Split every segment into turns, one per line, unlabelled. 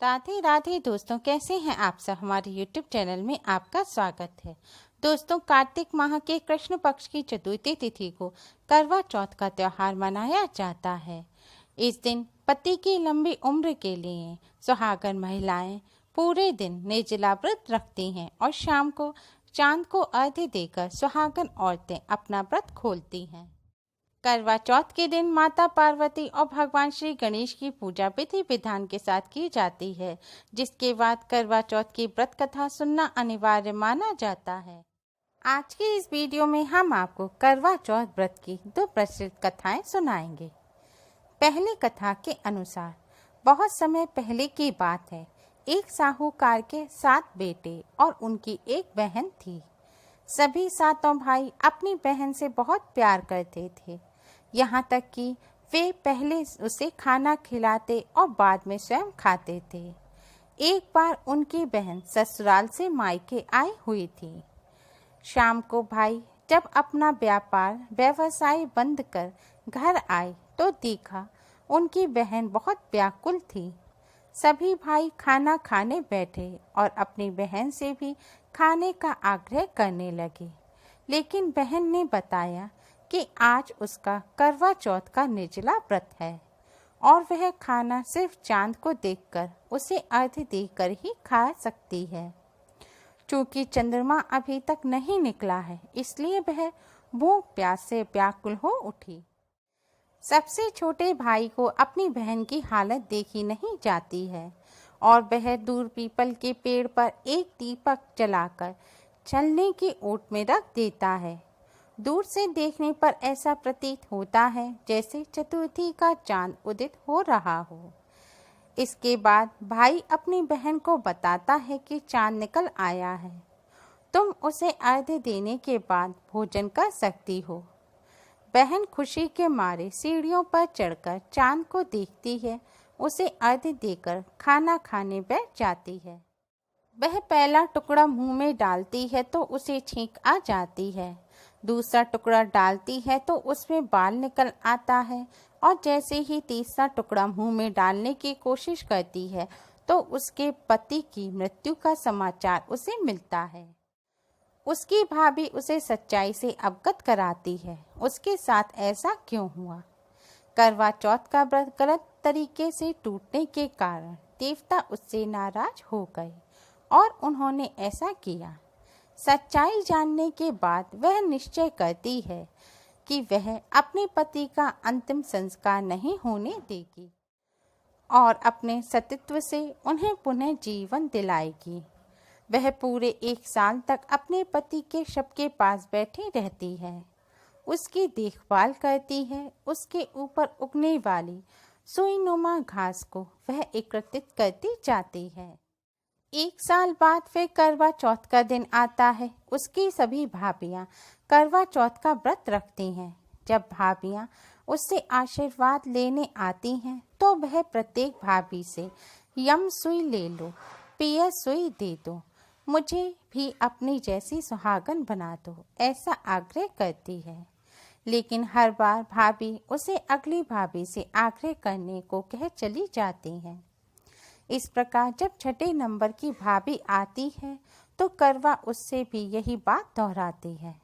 राधे राधे दोस्तों, कैसे हैं आप सब। हमारे YouTube चैनल में आपका स्वागत है। दोस्तों, कार्तिक माह के कृष्ण पक्ष की चतुर्थी तिथि को करवा चौथ का त्योहार मनाया जाता है। इस दिन पति की लंबी उम्र के लिए सुहागन महिलाएं पूरे दिन निर्जला व्रत रखती हैं और शाम को चांद को अर्घ्य देकर सुहागन औरतें अपना व्रत खोलती हैं। करवा चौथ के दिन माता पार्वती और भगवान श्री गणेश की पूजा विधि विधान के साथ की जाती है, जिसके बाद करवा चौथ की व्रत कथा सुनना अनिवार्य माना जाता है। आज की इस वीडियो में हम आपको करवा चौथ व्रत की दो प्रसिद्ध कथाएं सुनाएंगे। पहली कथा के अनुसार बहुत समय पहले की बात है। एक साहूकार के 7 बेटे और उनकी एक बहन थी। सभी सातों भाई अपनी बहन से बहुत प्यार करते थे, यहाँ तक कि वे पहले उसे खाना खिलाते और बाद में स्वयं खाते थे। एक बार उनकी बहन ससुराल से मायके आई हुई थी। शाम को भाई जब अपना व्यवसाय बंद कर घर आए तो देखा उनकी बहन बहुत व्याकुल थी। सभी भाई खाना खाने बैठे और अपनी बहन से भी खाने का आग्रह करने लगे, लेकिन बहन ने बताया कि आज उसका करवा चौथ का निर्जला व्रत है और वह खाना सिर्फ चांद को देखकर उसे अर्घ्य देकर ही खा सकती है। चूँकि चंद्रमा अभी तक नहीं निकला है, इसलिए वह भूख प्यास से व्याकुल हो उठी। सबसे छोटे भाई को अपनी बहन की हालत देखी नहीं जाती है और वह दूर पीपल के पेड़ पर एक दीपक जलाकर चलने की ओट में रख देता है। दूर से देखने पर ऐसा प्रतीत होता है जैसे चतुर्थी का चांद उदित हो रहा हो। इसके बाद भाई अपनी बहन को बताता है कि चांद निकल आया है, तुम उसे अर्घ्य देने के बाद भोजन कर सकती हो। बहन खुशी के मारे सीढ़ियों पर चढ़कर चांद को देखती है, उसे अर्घ्य देकर खाना खाने बैठ जाती है। वह पहला टुकड़ा मुंह में डालती है तो उसे छींक आ जाती है। दूसरा टुकड़ा डालती है तो उसमें बाल निकल आता है और जैसे ही तीसरा टुकड़ा मुंह में डालने की कोशिश करती है तो उसके पति की मृत्यु का समाचार उसे मिलता है। उसकी भाभी उसे सच्चाई से अवगत कराती है, उसके साथ ऐसा क्यों हुआ। करवा चौथ का व्रत गलत तरीके से टूटने के कारण देवता उससे नाराज हो गए और उन्होंने ऐसा किया। सच्चाई जानने के बाद वह निश्चय करती है कि वह अपने पति का अंतिम संस्कार नहीं होने देगी और अपने सतीत्व से उन्हें पुनः जीवन दिलाएगी। वह पूरे 1 साल तक अपने पति के शव के पास बैठी रहती है, उसकी देखभाल करती है। उसके ऊपर उगने वाली सुईनुमा घास को वह एकत्रित करती जाती है। 1 साल बाद फिर करवा चौथ का दिन आता है। उसकी सभी भाभियां करवा चौथ का व्रत रखती हैं। जब भाभियां उससे आशीर्वाद लेने आती हैं तो वह प्रत्येक भाभी से यम सुई ले लो, पिया सुई दे दो, मुझे भी अपनी जैसी सुहागन बना दो, ऐसा आग्रह करती है। लेकिन हर बार भाभी उसे अगली भाभी से आग्रह करने को कह चली जाती हैं। इस प्रकार जब छठे नंबर की भाभी आती है तो करवा उससे भी यही बात दोहराती है।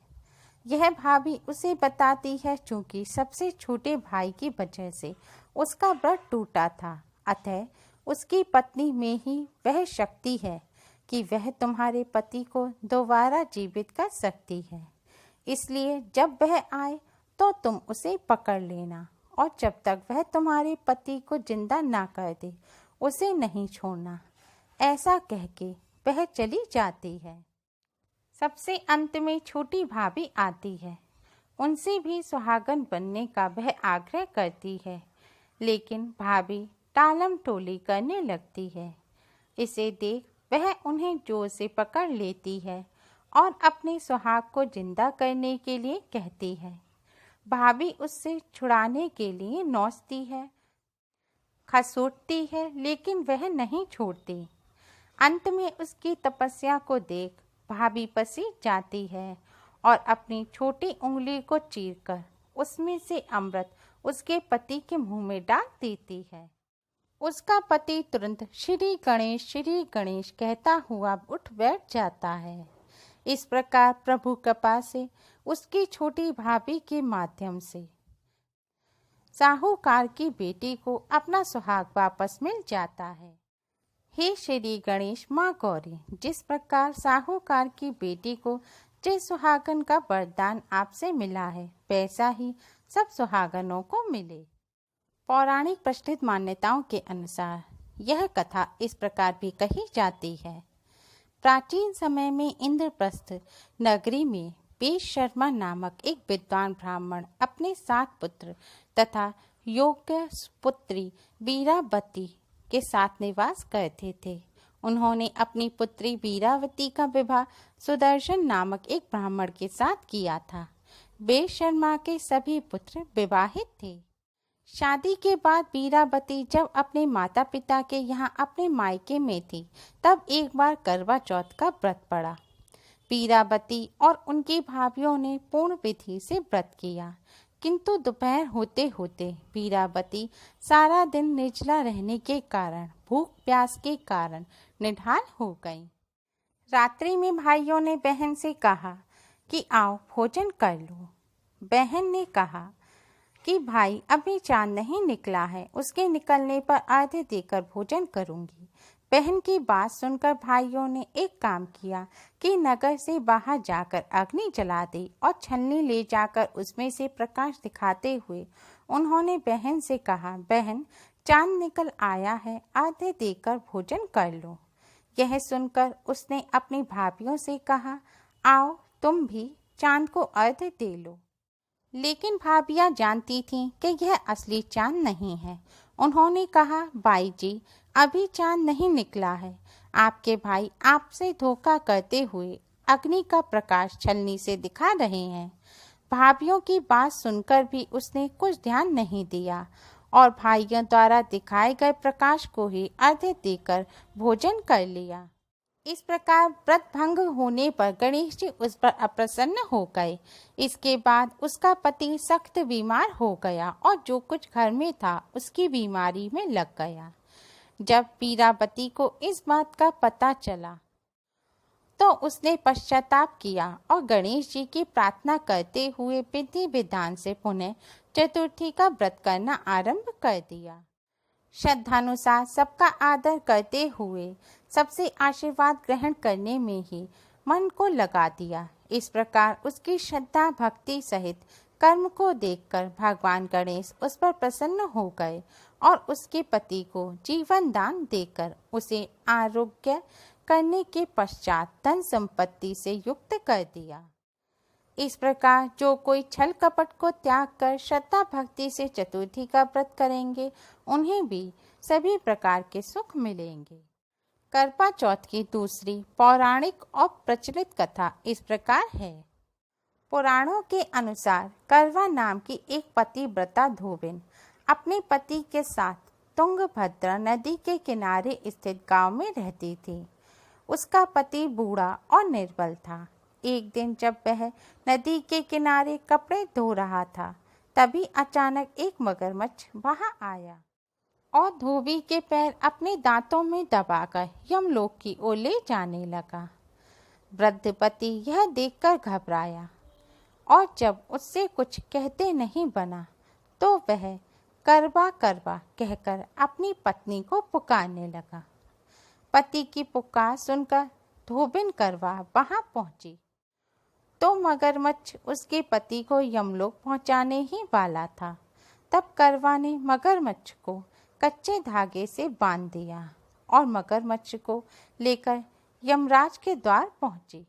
यह भाभी उसे बताती है चूंकि सबसे छोटे भाई की वजह से उसका व्रत टूटा था, अतः उसकी पत्नी में ही वह शक्ति है कि वह तुम्हारे पति को दोबारा जीवित कर सकती है। इसलिए जब वह आए तो तुम उसे पकड़ लेना और जब तक वह तुम्हारे पति को जिंदा ना कर दे उसे नहीं छोड़ना। ऐसा कह के वह चली जाती है। सबसे अंत में छोटी भाभी आती है। उनसे भी सुहागन बनने का वह आग्रह करती है, लेकिन भाभी टालम टोली करने लगती है। इसे देख वह उन्हें जोर से पकड़ लेती है और अपने सुहाग को जिंदा करने के लिए कहती है। भाभी उससे छुड़ाने के लिए नौचती है, खसोटती है, लेकिन वह नहीं छोड़ती। अंत में उसकी तपस्या को देख भाभी पसीज जाती है और अपनी छोटी उंगली को चीरकर उसमें से अमृत उसके पति के मुंह में डाल देती है। उसका पति तुरंत श्री गणेश कहता हुआ उठ बैठ जाता है। इस प्रकार प्रभु कृपा से उसकी छोटी भाभी के माध्यम से साहूकार की बेटी को अपना सुहाग वापस मिल जाता है। हे श्री गणेश माँ गौरी, जिस प्रकार साहूकार की बेटी को जिस सुहागन का वरदान आपसे मिला है, वैसा ही सब सुहागनों को मिले। पौराणिक प्रचलित मान्यताओं के अनुसार यह कथा इस प्रकार भी कही जाती है। प्राचीन समय में इंद्रप्रस्थ नगरी में पेश शर्मा नामक एक विद्वान ब्राह्मण अपने 7 पुत्र तथा योग्य पुत्री वीरावती के साथ निवास करते थे। उन्होंने अपनी पुत्री वीरावती का विवाह सुदर्शन नामक एक ब्राह्मण के साथ किया था। पेश शर्मा के सभी पुत्र विवाहित थे। शादी के बाद वीरावती जब अपने माता पिता के यहाँ अपने मायके में थी, तब एक बार करवा चौथ का व्रत पड़ा। वीरावती और उनकी भाभियों ने पूर्ण विधि से व्रत किया, किंतु दोपहर होते होते वीरावती सारा दिन निर्जला रहने के कारण, भूख प्यास के कारण निढाल हो गई। रात्रि में भाइयों ने बहन से कहा कि आओ भोजन कर लो। बहन ने कहा कि भाई अभी चांद नहीं निकला है, उसके निकलने पर आधे देकर भोजन करूंगी। बहन की बात सुनकर भाइयों ने एक काम किया कि नगर से बाहर जाकर अग्नि जला दी और छलनी ले जाकर उसमें से प्रकाश दिखाते हुए उन्होंने बहन से कहा, बहन चांद निकल आया है, आधे देकर भोजन कर लो। यह सुनकर उसने अपनी भाभियों से कहा, आओ तुम भी चांद को अर्घ्य दे लो। लेकिन भाभियां जानती थीं कि यह असली चांद नहीं है। उन्होंने कहा, बाई जी अभी चांद नहीं निकला है, आपके भाई आपसे धोखा करते हुए अग्नि का प्रकाश छलनी से दिखा रहे हैं। भाभियों की बात सुनकर भी उसने कुछ ध्यान नहीं दिया और भाइयों द्वारा दिखाए गए प्रकाश को ही अर्घ्य देकर भोजन कर लिया। इस प्रकार व्रत भंग होने पर गणेश जी उस पर अप्रसन्न हो गए। इसके बाद उसका पति सख्त बीमार हो गया और जो कुछ घर में था उसकी बीमारी में लग गया। जब वीरावती को इस बात का पता चला तो उसने पश्चाताप किया और गणेश जी की प्रार्थना करते हुए विधि विधान से पुनः चतुर्थी का व्रत करना आरंभ कर दिया। श्रद्धानुसार सबका आदर करते हुए सबसे आशीर्वाद ग्रहण करने में ही मन को लगा दिया। इस प्रकार उसकी श्रद्धा भक्ति सहित कर्म को देखकर भगवान गणेश उस पर प्रसन्न हो गए और उसके पति को जीवन दान देकर उसे आरोग्य करने के पश्चात धन संपत्ति से युक्त कर दिया। इस प्रकार जो कोई छल कपट को त्याग कर श्रद्धा भक्ति से चतुर्थी का व्रत करेंगे, उन्हें भी सभी प्रकार के सुख मिलेंगे। करवा चौथ की दूसरी पौराणिक और प्रचलित कथा इस प्रकार है। पुराणों के अनुसार करवा नाम की एक पतिव्रता धोबिन अपने पति के साथ तुंगभद्रा नदी के किनारे स्थित गांव में रहती थी। उसका पति बूढ़ा और निर्बल था। एक दिन जब वह नदी के किनारे कपड़े धो रहा था, तभी अचानक एक मगरमच्छ वहां आया और धोबी के पैर अपने दांतों में दबाकर यमलोक की ओर ले जाने लगा। वृद्ध पति यह देखकर घबराया और जब उससे कुछ कहते नहीं बना तो वह करवा करवा कहकर अपनी पत्नी को पुकारने लगा। पति की पुकार सुनकर धोबिन करवा वहां पहुंची तो मगरमच्छ उसके पति को यमलोक पहुंचाने ही वाला था। तब करवा ने मगरमच्छ को कच्चे धागे से बांध दिया और मगरमच्छ को लेकर यमराज के द्वार पहुंची।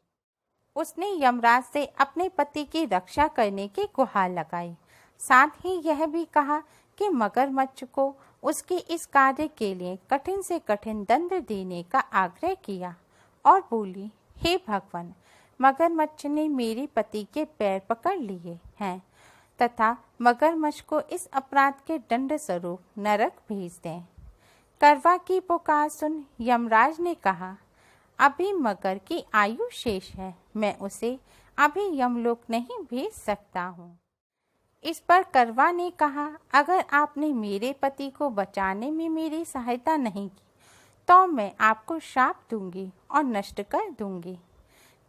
उसने यमराज से अपने पति की रक्षा करने की गुहार लगाई। साथ ही यह भी कहा कि मगरमच्छ को उसके इस कार्य के लिए कठिन से कठिन दंड देने का आग्रह किया और बोली, हे भगवान, मगरमच्छ ने मेरे पति के पैर पकड़ लिए हैं तथा मगरमच्छ को इस अपराध के दंड स्वरूप नरक भेज दें। करवा की पुकार सुन यमराज ने कहा, अभी मगर की आयु शेष है, मैं उसे अभी यमलोक नहीं भेज सकता हूँ। इस पर करवा ने कहा, अगर आपने मेरे पति को बचाने में मेरी सहायता नहीं की तो मैं आपको श्राप दूंगी और नष्ट कर दूंगी।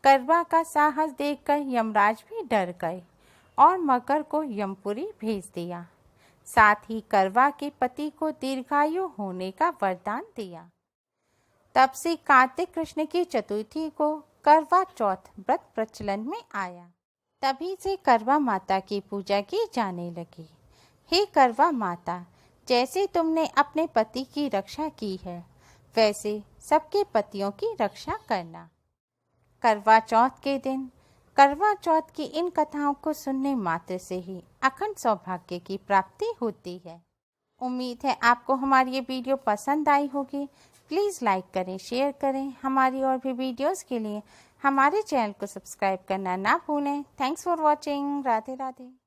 करवा का साहस देखकर यमराज भी डर गए और मकर को यमपुरी भेज दिया। साथ ही करवा के पति को दीर्घायु होने का वरदान दिया। तब से कार्तिक कृष्ण की चतुर्थी को करवा चौथ व्रत प्रचलन में आया। तभी से करवा माता की पूजा की जाने लगी। हे करवा माता, जैसे तुमने अपने पति की रक्षा की है वैसे सबके पतियों की रक्षा करना। करवा चौथ के दिन करवा चौथ की इन कथाओं को सुनने मात्र से ही अखंड सौभाग्य की प्राप्ति होती है। उम्मीद है आपको हमारी ये वीडियो पसंद आई होगी। प्लीज़ लाइक करें, शेयर करें। हमारी और भी वीडियोस के लिए हमारे चैनल को सब्सक्राइब करना ना भूलें। Thanks for watching. Radhe Radhe.